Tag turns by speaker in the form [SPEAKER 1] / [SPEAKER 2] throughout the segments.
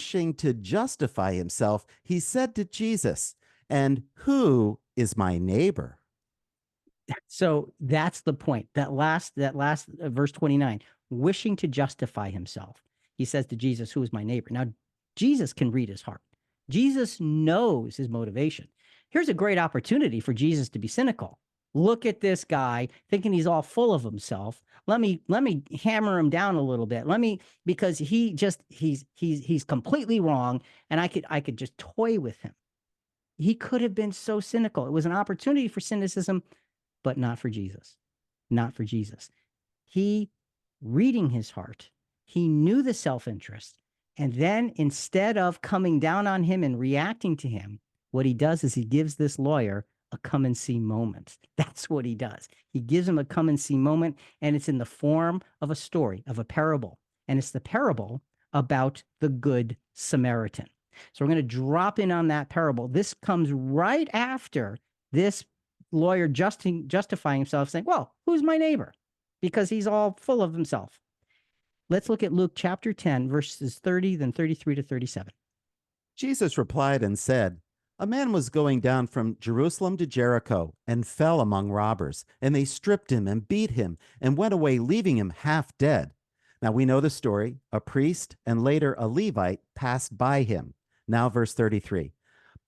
[SPEAKER 1] wishing to justify himself, he said to Jesus, "And who is my neighbor?"
[SPEAKER 2] So that's the point. That last verse 29, wishing to justify himself. He says to Jesus, "Who is my neighbor?" Now, Jesus can read his heart. Jesus knows his motivation. Here's a great opportunity for Jesus to be cynical. Look at this guy thinking he's all full of himself. Let me hammer him down a little bit. Because he's completely wrong, and I could just toy with him. He could have been so cynical. It was an opportunity for cynicism, but not for Jesus. Not for Jesus. He, reading his heart, he knew the self-interest. And then instead of coming down on him and reacting to him, what he does is he gives this lawyer a come and see moment. That's what he does. He gives him a come and see moment, and it's in the form of a story, of a parable. And it's the parable about the Good Samaritan. So we're going to drop in on that parable. This comes right after this lawyer justifying himself, saying, well, who's my neighbor? Because he's all full of himself. Let's look at Luke chapter 10, verses 30, then 33 to 37.
[SPEAKER 1] Jesus replied and said, "A man was going down from Jerusalem to Jericho and fell among robbers, and they stripped him and beat him and went away, leaving him half dead." Now we know the story. A priest and later a Levite passed by him. Now, verse 33.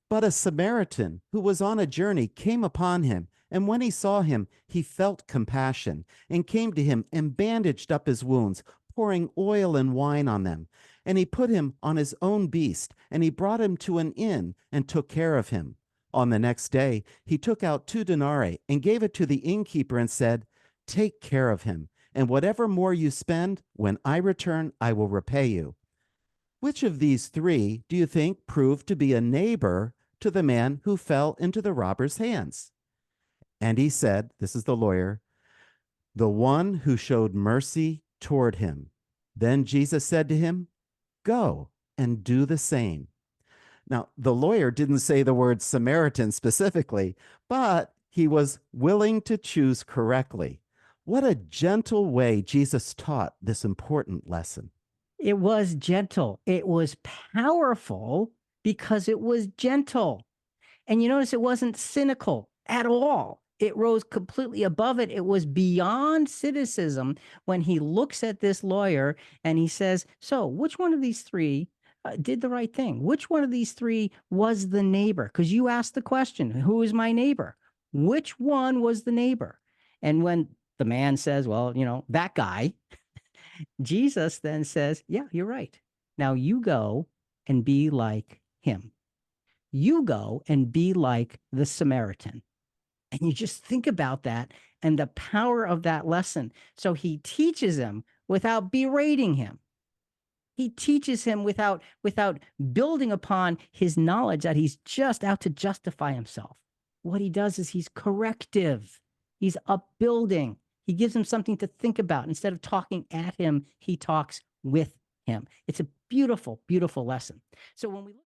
[SPEAKER 1] But a Samaritan who was on a journey came upon him, and when he saw him, he felt compassion and came to him and bandaged up his wounds, pouring oil and wine on them. And he put him on his own beast, and he brought him to an inn and took care of him. On the next day, he took out 2 denarii and gave it to the innkeeper and said, "Take care of him, and whatever more you spend, when I return, I will repay you." Which of these three do you think proved to be a neighbor to the man who fell into the robber's hands? And he said, this is the lawyer, "The one who showed mercy toward him." Then Jesus said to him, "Go and do the same." Now, the lawyer didn't say the word Samaritan specifically, but he was willing to choose correctly. What a gentle way Jesus taught this important lesson.
[SPEAKER 2] It was gentle. It was powerful because it was gentle. And you notice it wasn't cynical at all. It rose completely above it. It was beyond cynicism when he looks at this lawyer and he says, so which one of these three did the right thing? Which one of these three was the neighbor? Because you asked the question, who is my neighbor? Which one was the neighbor? And when the man says, well, that guy, Jesus then says, yeah, you're right. Now you go and be like him. You go and be like the Samaritan. And you just think about that and the power of that lesson. So he teaches him without berating him. He teaches him without building upon his knowledge that he's just out to justify himself. What he does is he's corrective. He's upbuilding. He gives him something to think about. Instead of talking at him, he talks with him. It's a beautiful, beautiful lesson. So when we look